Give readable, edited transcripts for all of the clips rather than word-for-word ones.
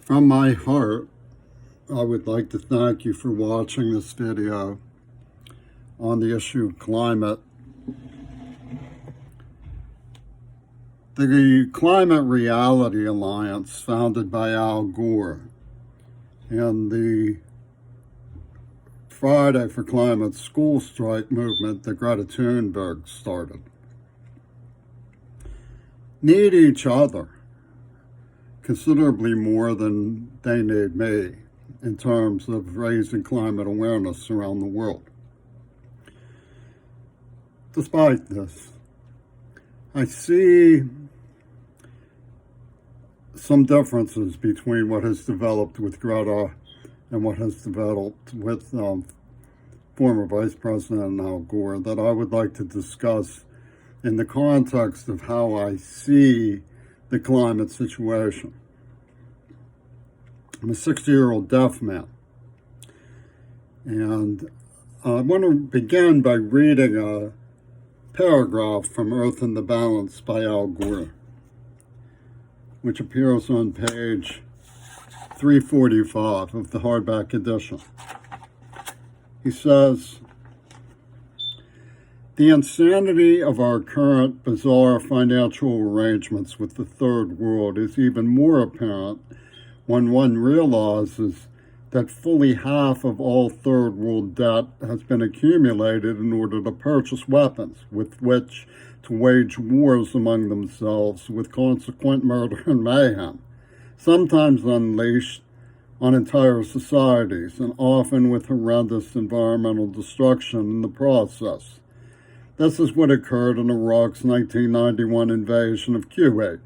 From my heart, I would like to thank you for watching this video on the issue of climate. The Climate Reality Alliance, founded by Al Gore, and the Friday for Climate school strike movement that Greta Thunberg started, need each other considerably more than they need me in terms of raising climate awareness around the world. Despite this, I see some differences between what has developed with Greta and what has developed with former Vice President Al Gore that I would like to discuss in the context of how I see the climate situation. I'm a 60-year-old deaf man, and I want to begin by reading a paragraph from Earth in the Balance by Al Gore, which appears on page 345 of the hardback edition. He says, "The insanity of our current bizarre financial arrangements with the third world is even more apparent when one realizes that fully half of all third world debt has been accumulated in order to purchase weapons with which to wage wars among themselves with consequent murder and mayhem, sometimes unleashed on entire societies and often with horrendous environmental destruction in the process. This is what occurred in Iraq's 1991 invasion of Kuwait.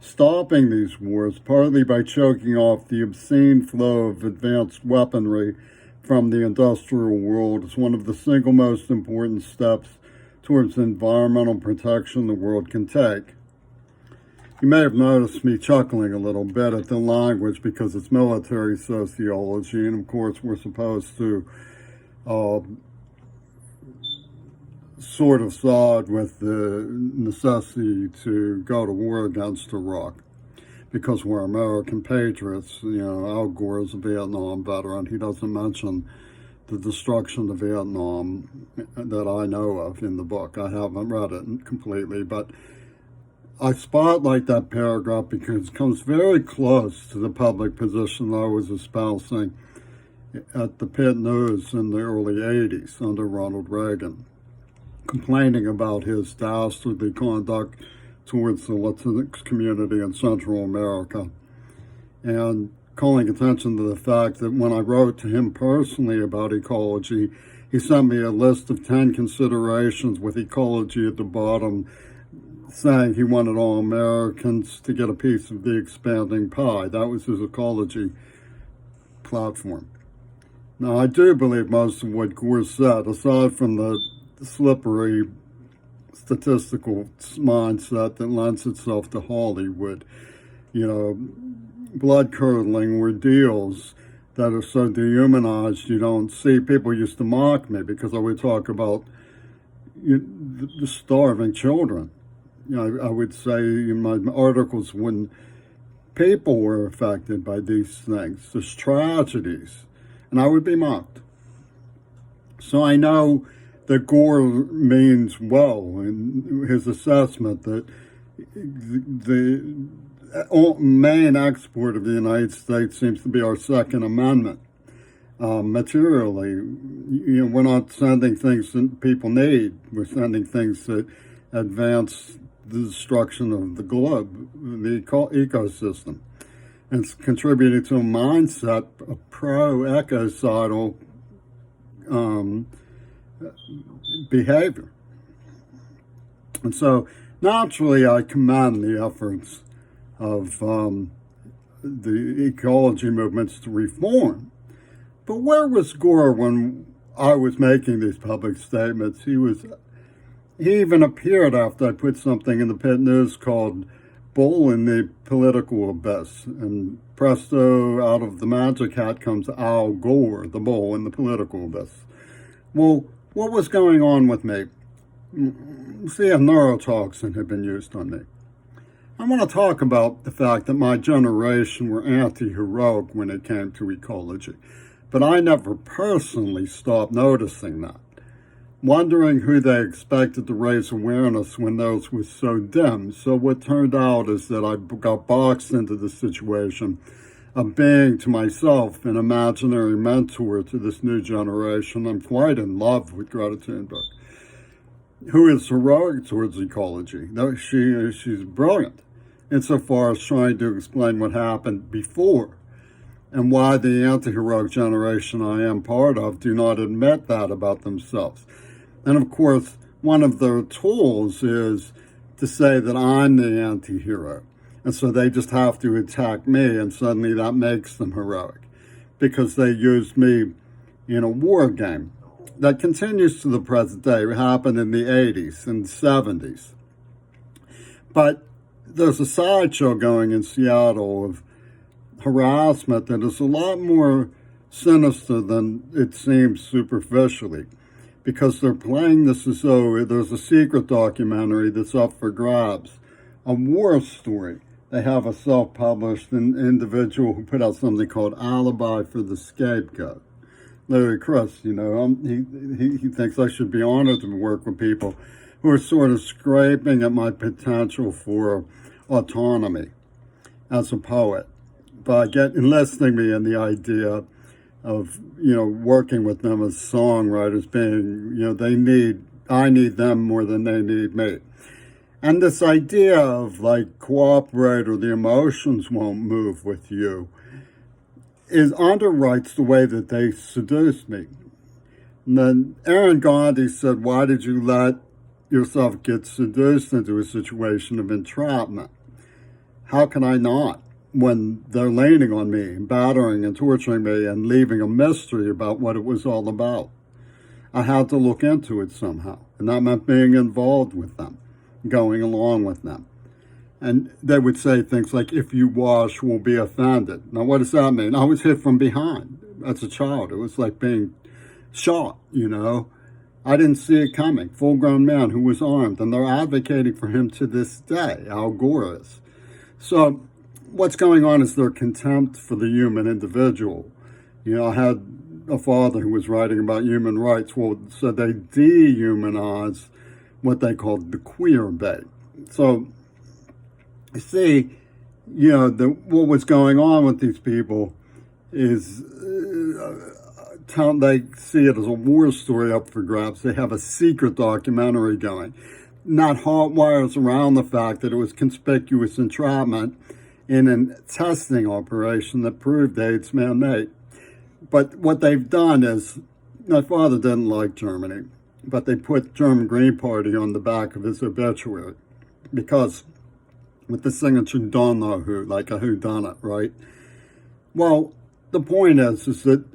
Stopping these wars, partly by choking off the obscene flow of advanced weaponry from the industrial world, is one of the single most important steps towards environmental protection the world can take." You may have noticed me chuckling a little bit at the language because it's military sociology, and of course we're supposed to sort of side with the necessity to go to war against Iraq because we're American patriots. You know, Al Gore is a Vietnam veteran. He doesn't mention the destruction of Vietnam that I know of in the book. I haven't read it completely, but I spotlight that paragraph because it comes very close to the public position I was espousing at the Pitt News in the early 80s under Ronald Reagan, complaining about his dastardly conduct towards the Latinx community in Central America, and calling attention to the fact that when I wrote to him personally about ecology, he sent me a list of 10 considerations with ecology at the bottom, saying he wanted all Americans to get a piece of the expanding pie. That was his ecology platform. Now, I do believe most of what Gore said, aside from the slippery statistical mindset that lends itself to Hollywood, you know, blood-curdling ordeals that are so dehumanized you don't see. People used to mock me because I would talk about the starving children. You know, I would say in my articles when people were affected by these things, these tragedies, and I would be mocked. So I know that Gore means well in his assessment that the main export of the United States seems to be our Second Amendment. Materially, you know, we're not sending things that people need. We're sending things that advance the destruction of the globe, the ecosystem. And it's contributing to a mindset of pro-ecocidal behavior. And so naturally I commend the efforts of the ecology movements to reform. But where was Gore when I was making these public statements? He even appeared after I put something in the Pitt News called Bull in the Political Abyss, and presto, out of the magic hat comes Al Gore, the bull in the political abyss. Well, what was going on with me? See, a neurotoxin had been used on me. I want to talk about the fact that my generation were anti-heroic when it came to ecology, but I never personally stopped noticing that, wondering who they expected to raise awareness when those was so dim. So what turned out is that I got boxed into the situation of being to myself an imaginary mentor to this new generation. I'm quite in love with Greta Thunberg, who is heroic towards ecology. She's brilliant insofar as trying to explain what happened before and why the anti-heroic generation I am part of do not admit that about themselves. And of course, one of their tools is to say that I'm the anti-hero. And so they just have to attack me, and suddenly that makes them heroic because they used me in a war game that continues to the present day. It happened in the 80s and 70s. But there's a sideshow going in Seattle of harassment that is a lot more sinister than it seems superficially, because they're playing this as though there's a secret documentary that's up for grabs, a war story. They have a self-published individual who put out something called Alibi for the Scapegoat. Larry Chris, he thinks I should be honored to work with people who are sort of scraping at my potential for autonomy as a poet by enlisting me in the idea of, working with them as songwriters, being, I need them more than they need me. And this idea of cooperate or the emotions won't move with you underwrites the way that they seduce me. And then Aaron Gandhi said, why did you let yourself get seduced into a situation of entrapment? How can I not, when they're leaning on me, battering and torturing me and leaving a mystery about what it was all about? I had to look into it somehow, and that meant being involved with them, going along with them. And they would say things like, if you wash, we'll be offended. Now, what does that mean? I was hit from behind as a child. It was like being shot, I didn't see it coming. Full-grown man who was armed, and they're advocating for him to this day, Al Gore is. So what's going on is their contempt for the human individual. I had a father who was writing about human rights. So they dehumanize what they called the queer bait. So, you see, what was going on with these people is they see it as a war story up for grabs. They have a secret documentary going. Not hot wires around the fact that it was conspicuous entrapment in a testing operation that proved AIDS man-made. But what they've done is, my father didn't like Germany, but they put German Green Party on the back of his obituary because with the signature don't know who, like a whodunit, right? Well, the point is that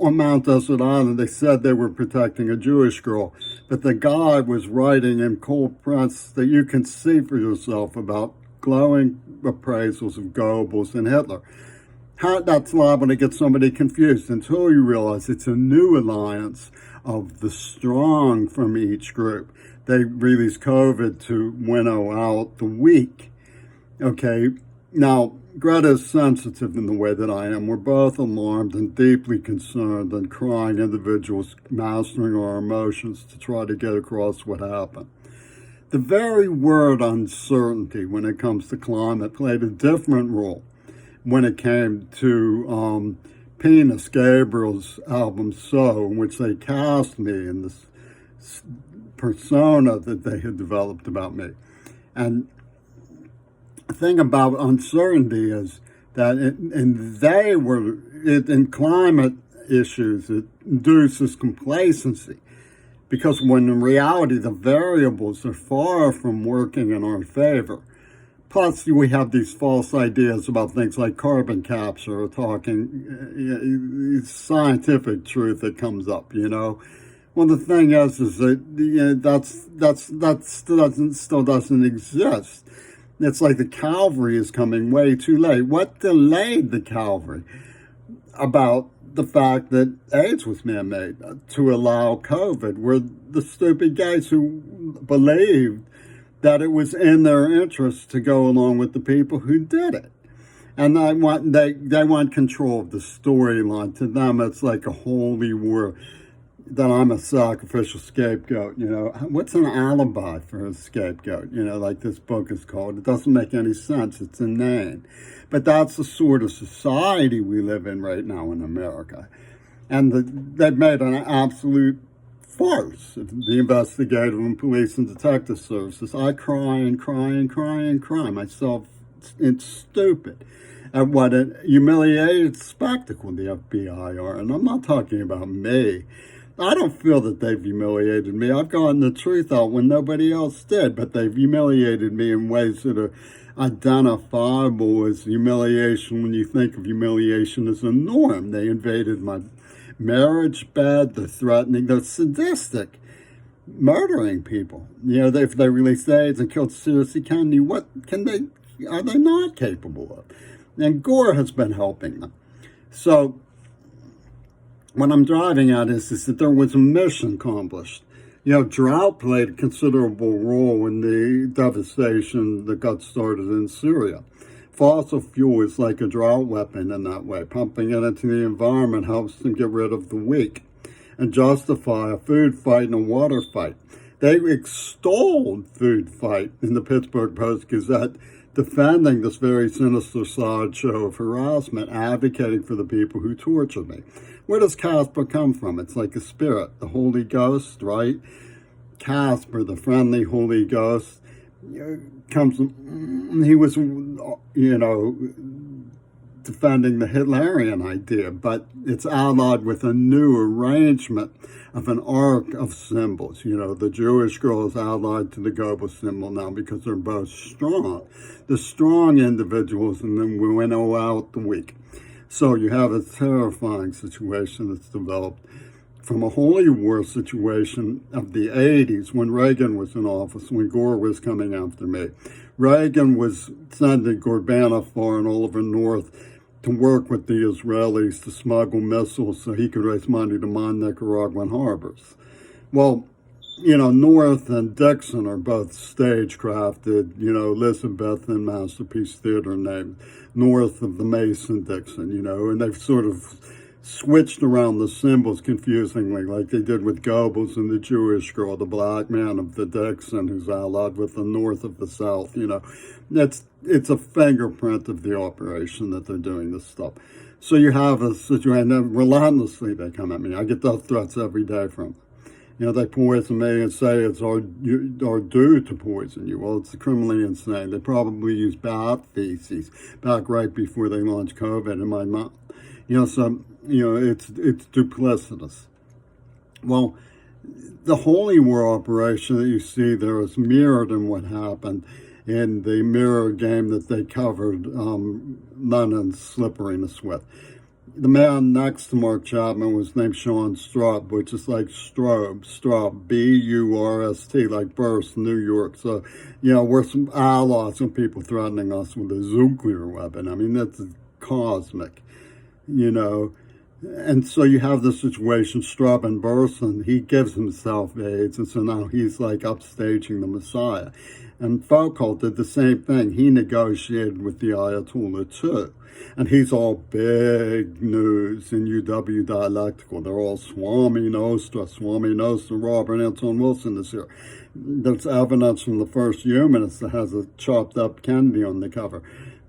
on Mount Desert Island, they said they were protecting a Jewish girl, but the guy was writing in cold prints that you can see for yourself about glowing appraisals of Goebbels and Hitler. That's liable to get somebody confused until you realize it's a new alliance of the strong from each group. They release COVID to winnow out the weak. Okay, now Greta is sensitive in the way that I am. We're both alarmed and deeply concerned and crying individuals mastering our emotions to try to get across what happened. The very word uncertainty when it comes to climate played a different role when it came to Penis Gabriel's album So, in which they cast me in this persona that they had developed about me. And the thing about uncertainty is that in climate issues, it induces complacency. Because when in reality, the variables are far from working in our favor. Plus, we have these false ideas about things like carbon capture or talking scientific truth that comes up, Well, the thing is that that still doesn't exist. It's like the Calvary is coming way too late. What delayed the Calvary? About the fact that AIDS was man-made to allow COVID were the stupid guys who believed that it was in their interest to go along with the people who did it. And they want control of the storyline. To them, it's like a holy war that I'm a sacrificial scapegoat. What's an alibi for a scapegoat? Like this book is called. It doesn't make any sense. It's inane. But that's the sort of society we live in right now in America. And they've made an absolute farce. The investigative and police and detective services. I cry and cry and cry and cry myself. It's stupid at what a humiliated spectacle the FBI are. And I'm not talking about me. I don't feel that they've humiliated me. I've gotten the truth out when nobody else did, but they've humiliated me in ways that are identifiable as humiliation when you think of humiliation as a norm. They invaded my marriage bed, they're threatening, they're sadistic, murdering people. If they released AIDS and killed Seriously Kennedy, are they not capable of? And Gore has been helping them. So what I'm driving at is that there was a mission accomplished. Drought played a considerable role in the devastation that got started in Syria. Fossil fuel is like a drought weapon in that way. Pumping it into the environment helps them get rid of the weak and justify a food fight and a water fight. They extolled food fight in the Pittsburgh Post-Gazette, defending this very sinister sideshow of harassment, advocating for the people who tortured me. Where does Casper come from? It's like a spirit, the Holy Ghost, right? Casper, the friendly Holy Ghost, comes. He was, defending the Hitlerian idea, but it's allied with a new arrangement of an arc of symbols. The Jewish girl is allied to the Goebbels symbol now because they're both strong. The strong individuals, and then we winnow out the weak. So you have a terrifying situation that's developed from a holy war situation of the 80s when Reagan was in office, when Gore was coming after me. Reagan was sending Gorbachev and Oliver North to work with the Israelis to smuggle missiles so he could raise money to mine Nicaraguan harbors. Well, North and Dixon are both stagecrafted, Elizabethan Masterpiece Theater named North of the Mason-Dixon, and they've sort of switched around the symbols confusingly, like they did with Goebbels and the Jewish girl, the black man of the Dixon who's allied with the North of the South, It's a fingerprint of the operation that they're doing this stuff. So you have a situation, and relentlessly they come at me. I get those threats every day from them. They poison me and say it's our due to poison you. Well, it's criminally insane. They probably use bat feces back right before they launched COVID in my mouth. It's duplicitous. Well, the Holy War operation that you see there is mirrored in what happened in the mirror game that they covered Lennon's slipperiness with. The man next to Mark Chapman was named Sean Straub, which is like Straub, B-U-R-S-T, like Burst, New York. So, we're some allies and people threatening us with a nuclear weapon. I mean, that's cosmic, And so you have this situation, Straub and Burson, he gives himself AIDS, and so now he's like upstaging the Messiah. And Foucault did the same thing. He negotiated with the Ayatollah too. And he's all big news in UW Dialectical. They're all Swami Nostra, Robert Anton Wilson is here. There's evidence from the first humanist that has a chopped up Kennedy on the cover.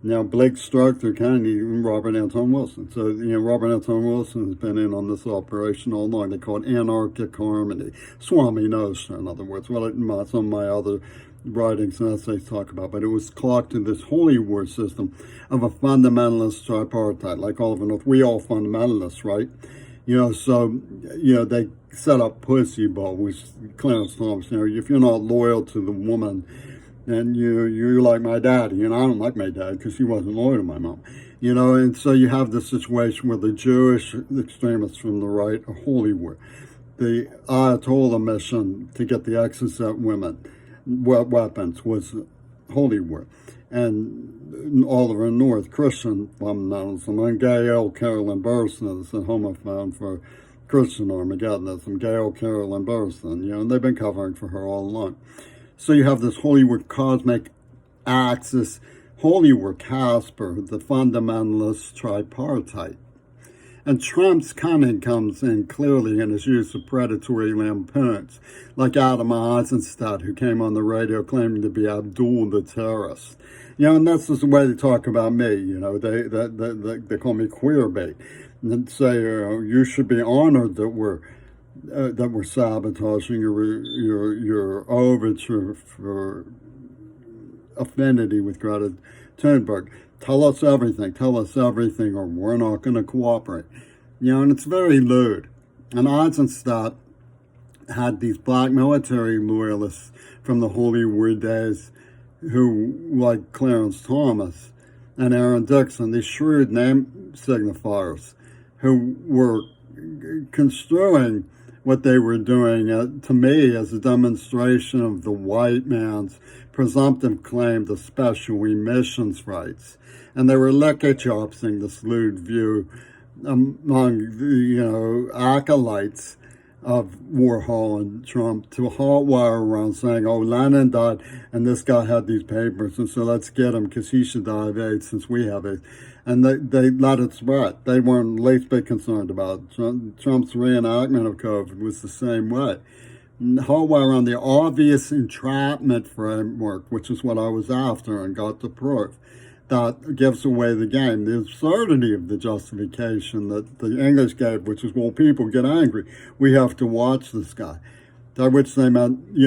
Now, Blake Strucker, Kennedy, and Robert Anton Wilson. So, Robert Anton Wilson has been in on this operation all along. They call it anarchic harmony. Swami Nostra, in other words. Well, some of my other writings and essays talk about, but it was clocked in this holy war system of a fundamentalist tripartite, like Oliver North. We all fundamentalists, right? They set up Pussy Bowl, which Clarence Thompson, if you're not loyal to the woman, then you're like my daddy, I don't like my dad because he wasn't loyal to my mom, and so you have this situation where the Jewish extremists from the right are holy war. The Ayatollah mission to get the exocet women weapons was holy war. And Oliver North, Christian fundamentalism, and Gail Carolyn Burson is a homophone for Christian Armagedonism, Gail Carolyn Burson, and they've been covering for her all along. So you have this Hollywood cosmic axis, Hollywood Casper, the fundamentalist tripartite. And Trump's cunning comes in clearly in his use of predatory lampoons, like Adam Eisenstadt, who came on the radio claiming to be Abdul the terrorist. And that's just the way they talk about me. They call me queer bait, and say you should be honored that we're sabotaging your overture for affinity with Greta Thunberg. Tell us everything, or we're not going to cooperate. And it's very lewd. And Eisenstadt had these black military loyalists from the Hollywood days who, like Clarence Thomas and Aaron Dixon, these shrewd name signifiers who were construing what they were doing to me as a demonstration of the white man's presumptive claim to special emissions rights. And they were lick-a-chopsing this lewd view among, acolytes of Warhol and Trump to hotwire around saying, oh, Lenin died and this guy had these papers, and so let's get him because he should die of AIDS since we have AIDS. And they let it spread. They weren't the least bit concerned about it. Trump's reenactment of COVID was the same way. Hotwire around the obvious entrapment framework, which is what I was after and got the proof. That gives away the game. The absurdity of the justification that the English gave, which is, well, people get angry. We have to watch this guy. By which they meant, they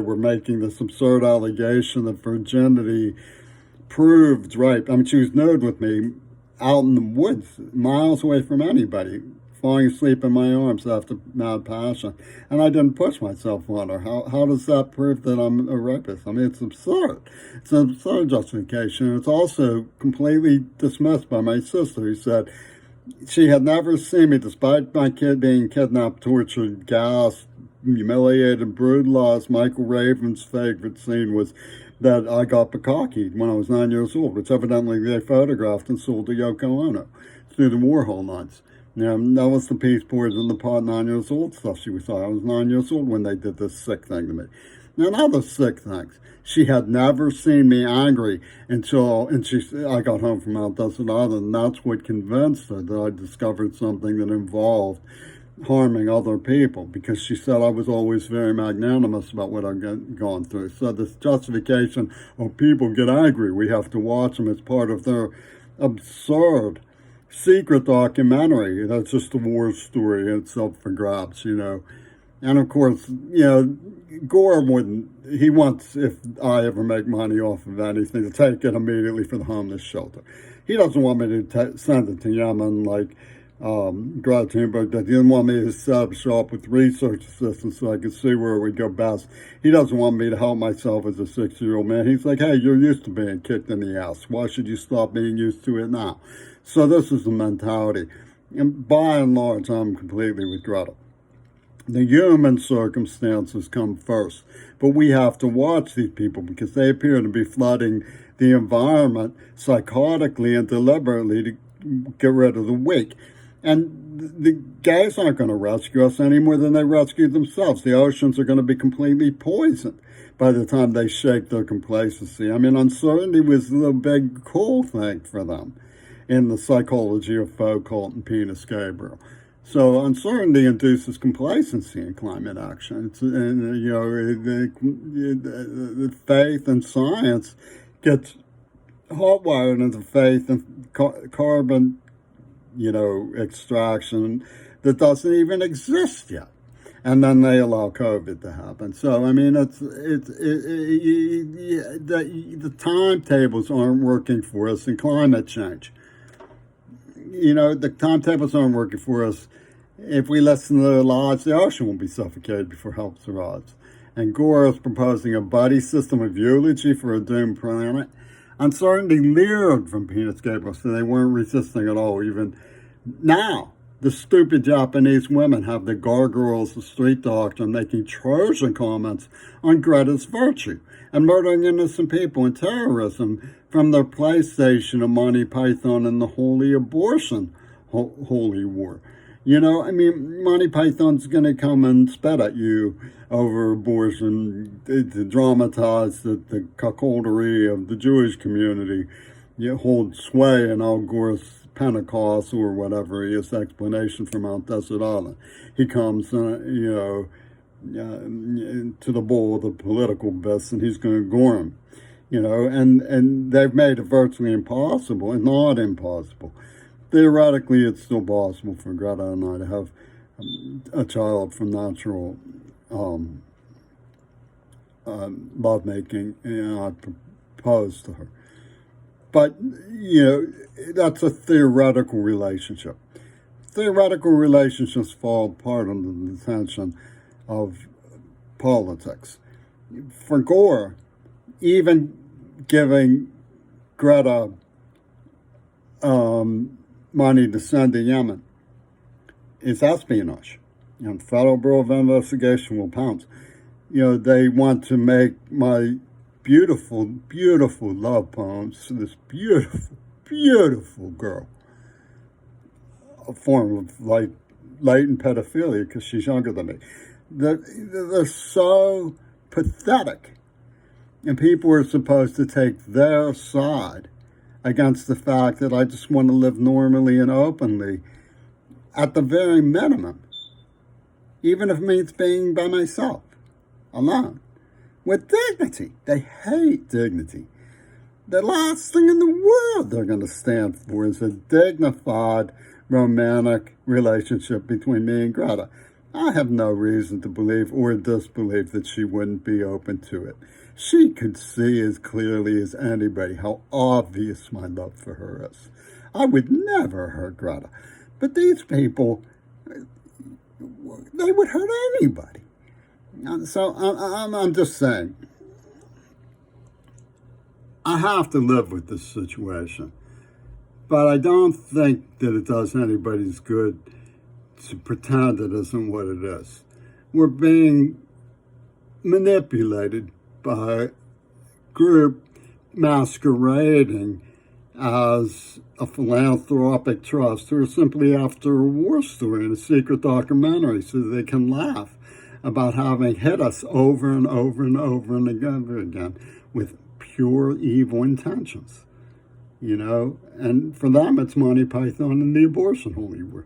were making this absurd allegation that virginity proved rape. I mean, she was nude with me out in the woods, miles away from anybody, falling asleep in my arms after mad passion, and I didn't push myself on her. How does that prove that I'm a rapist? I mean, it's absurd. It's an absurd justification. It's also completely dismissed by my sister, who said she had never seen me, despite my kid being kidnapped, tortured, gassed, humiliated, brutalized. Michael Raven's favorite scene was that I got bukkake when I was 9 years old, which evidently they photographed and sold to Yoko Ono through the Warhol lines. That was the peace boards in the pot 9 years old stuff she was saying. I was 9 years old when they did this sick thing to me. And other sick things. She had never seen me angry until, I got home from Mount Desert Island, and that's what convinced her that I discovered something that involved harming other people, because she said I was always very magnanimous about what I'd gone through. So this justification, people get angry, we have to watch them as part of their absurd secret documentary. That's just a war story. It's up for grabs, And of course, Gore he wants, if I ever make money off of anything, to take it immediately for the homeless shelter. He doesn't want me to send it to Yemen like Greta Thunberg did. He didn't want me to set up shop with research assistants so I could see where it would go best. He doesn't want me to help myself as a 60-year-old man. He's like, hey, you're used to being kicked in the ass. Why should you stop being used to it now? So this is the mentality. And by and large, I'm completely with Greta. The human circumstances come first. But we have to watch these people because they appear to be flooding the environment psychotically and deliberately to get rid of the weak. And the guys aren't going to rescue us any more than they rescue themselves. The oceans are going to be completely poisoned by the time they shake their complacency. I mean, uncertainty was the big cool thing for them in the psychology of Foucault and Penis Gabriel. So uncertainty induces complacency in climate action. The faith in science gets hotwired into faith in carbon, extraction that doesn't even exist yet. And then they allow COVID to happen. So, I mean, the timetables aren't working for us in climate change. The timetables aren't working for us. If we listen to their lives, the ocean will be suffocated before help arrives. And Gore is proposing a buddy system of eulogy for a doomed planet. Uncertainty leered from Penis Gabriel, so they weren't resisting at all. Even now, the stupid Japanese women have the gargoyles of street doctrine making Trojan comments on Greta's virtue and murdering innocent people and terrorism from their PlayStation of Monty Python and the Holy Abortion Holy War. You know, I mean, Monty Python's going to come and spat at you over abortion to dramatize the cuckoldry of the Jewish community. You hold sway in Al Gore's Pentecost or whatever his explanation for Mount Desert Island. He comes, to the bowl of the political best, and he's going to gore him. And they've made it virtually impossible, and not impossible. Theoretically, it's still possible for Greta and I to have a child from natural lovemaking, and I proposed to her. But, that's a theoretical relationship. Theoretical relationships fall apart under the tension of politics. For Gore, even giving Greta money to send to Yemen is espionage. Federal Bureau of Investigation will pounce. They want to make my beautiful, beautiful love poems to this beautiful, beautiful girl a form of latent pedophilia because she's younger than me. They're so pathetic. And people are supposed to take their side against the fact that I just want to live normally and openly at the very minimum, even if it means being by myself, alone, with dignity. They hate dignity. The last thing in the world they're going to stand for is a dignified romantic relationship between me and Greta. I have no reason to believe or disbelieve that she wouldn't be open to it. She could see as clearly as anybody how obvious my love for her is. I would never hurt Greta. But these people, they would hurt anybody. So I'm just saying, I have to live with this situation. But I don't think that it does anybody's good to pretend it isn't what it is. We're being manipulated by a group masquerading as a philanthropic trust who are simply after a war story and a secret documentary so they can laugh about having hit us over and over and over and over again with pure evil intentions. And for them it's Monty Python and the abortion holy war.